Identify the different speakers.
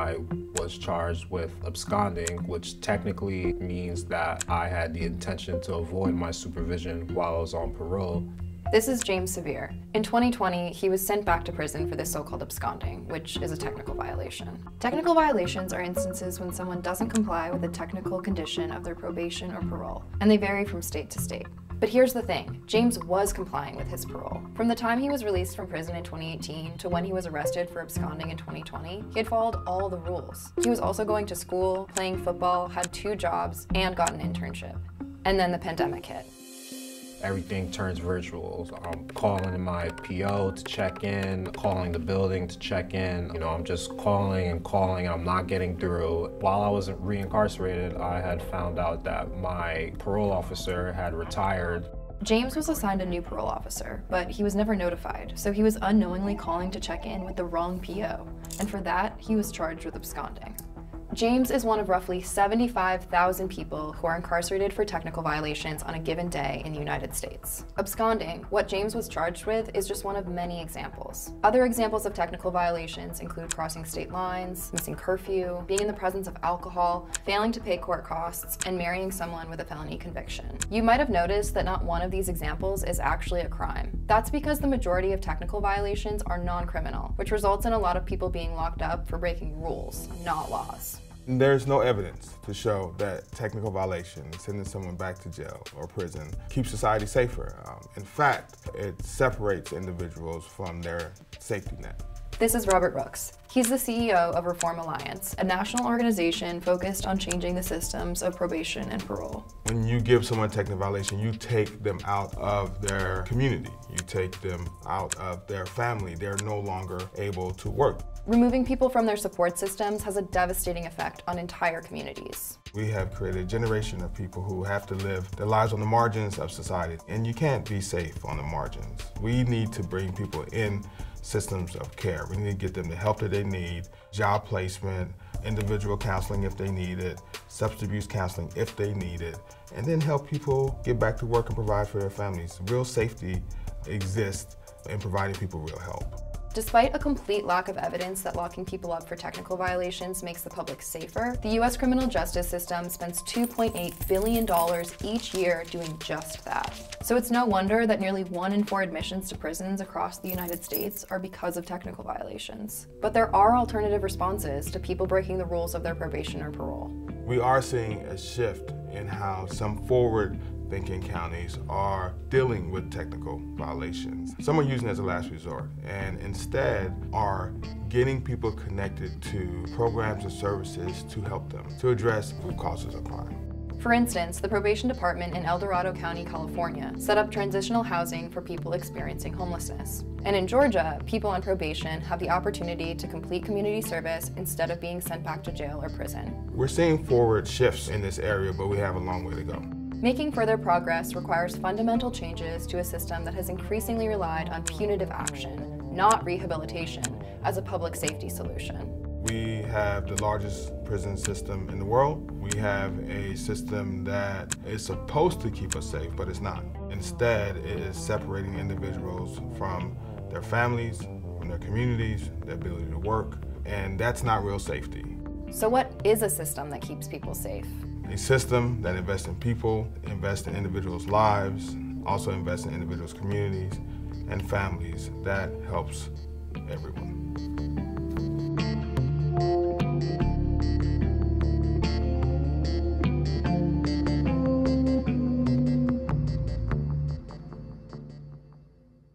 Speaker 1: I was charged with absconding, which technically means that I had the intention to avoid my supervision while I was on parole.
Speaker 2: This is James Sevier. In 2020, he was sent back to prison for this so-called absconding, which is a technical violation. Technical violations are instances when someone doesn't comply with a technical condition of their probation or parole, and they vary from state to state. But here's the thing, James was complying with his parole. From the time he was released from prison in 2018 to when he was arrested for absconding in 2020, he had followed all the rules. He was also going to school, playing football, had 2 jobs, and got an internship. And then the pandemic hit.
Speaker 1: Everything turns virtual. I'm calling my PO to check in, calling the building to check in. I'm just calling and calling, I'm not getting through. While I was reincarcerated, I had found out that my parole officer had retired.
Speaker 2: James was assigned a new parole officer, but he was never notified, so he was unknowingly calling to check in with the wrong PO, and for that, he was charged with absconding. James is one of roughly 75,000 people who are incarcerated for technical violations on a given day in the United States. Absconding, what James was charged with, is just one of many examples. Other examples of technical violations include crossing state lines, missing curfew, being in the presence of alcohol, failing to pay court costs, and marrying someone with a felony conviction. You might have noticed that not one of these examples is actually a crime. That's because the majority of technical violations are non-criminal, which results in a lot of people being locked up for breaking rules, not laws.
Speaker 3: There's no evidence to show that technical violations, sending someone back to jail or prison, keeps society safer. In fact, it separates individuals from their safety net.
Speaker 2: This is Robert Rooks. He's the CEO of Reform Alliance, a national organization focused on changing the systems of probation and parole.
Speaker 3: When you give someone a technical violation, you take them out of their community. You take them out of their family. They're no longer able to work.
Speaker 2: Removing people from their support systems has a devastating effect on entire communities.
Speaker 3: We have created a generation of people who have to live their lives on the margins of society, and you can't be safe on the margins. We need to bring people in systems of care. We need to get them the help that they need, job placement, individual counseling if they need it, substance abuse counseling if they need it, and then help people get back to work and provide for their families. Real safety exists in providing people real help.
Speaker 2: Despite a complete lack of evidence that locking people up for technical violations makes the public safer, the U.S. criminal justice system spends $2.8 billion each year doing just that. So it's no wonder that nearly 1 in 4 admissions to prisons across the United States are because of technical violations. But there are alternative responses to people breaking the rules of their probation or parole.
Speaker 3: We are seeing a shift in how some forward-thinking counties are dealing with technical violations. Some are using it as a last resort and instead are getting people connected to programs and services to help them to address root causes of crime.
Speaker 2: For instance, the probation department in El Dorado County, California, set up transitional housing for people experiencing homelessness. And in Georgia, people on probation have the opportunity to complete community service instead of being sent back to jail or prison.
Speaker 3: We're seeing forward shifts in this area, but we have a long way to go.
Speaker 2: Making further progress requires fundamental changes to a system that has increasingly relied on punitive action, not rehabilitation, as a public safety solution.
Speaker 3: We have the largest prison system in the world. We have a system that is supposed to keep us safe, but it's not. Instead, it is separating individuals from their families, from their communities, their ability to work, and that's not real safety.
Speaker 2: So what is a system that keeps people safe?
Speaker 3: A system that invests in people, invests in individuals' lives, also invests in individuals' communities and families. That helps everyone.